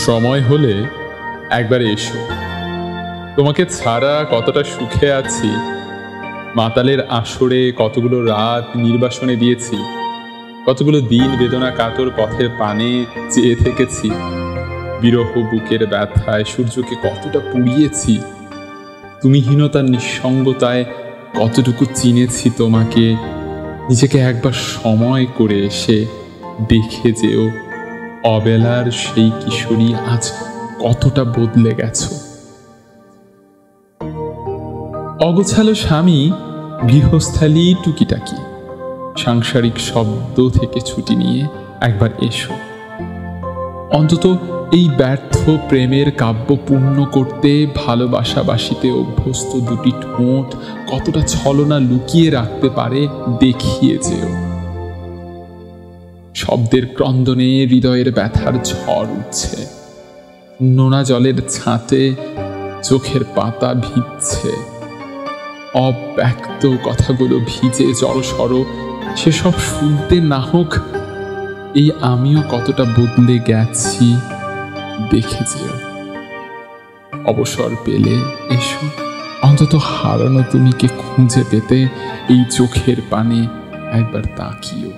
সময় হলে একবার এসো। তোমাকে ছাড়া কতটা সুখে আছি। মাতালের আসরে কতগুলো রাত নির্বাসনে দিয়েছি, কতগুলো দিন বেদনা কাতর পথের পানে চেয়ে থেকেছি। বিরহ বুকের ব্যথায় সূর্যকে কতটা পুড়িয়েছি। তুমিহীনতার নিঃসঙ্গতায় কতটুকু চিনেছি তোমাকে। নিজেকে একবার সময় করে এসে দেখে যেও, অবেলার সেই কিশোরী আজ কতটা বদলে গেছো। অগোছালো স্বামী, গৃহস্থালী টুকিটাকি, সাংসারিক শব্দ থেকে ছুটি নিয়ে একবার এসো। অন্তত এই ব্যর্থ প্রেমের কাব্য পূর্ণ করতে ভালোবাসাবাসিতে অভ্যস্ত দুটি ঠোঁট কতটা ছলনা লুকিয়ে রাখতে পারে দেখিয়ে যেও। শব্দের ক্রন্দনে হৃদয়ের ব্যথার ঝড় উঠছে, নোনা জলের ছাঁটে চোখের পাতা ভিজছে। অব্যক্ত কথাগুলো ভিজে জড়সড়, সেসব শুনতে না হোক এই আমিও কতটা বদলে গেছি দেখে যেও। অবসর পেলে এসো, অন্তত হারানো তুমিকে খুঁজে পেতে এই চোখের পানে একবার তাকিও।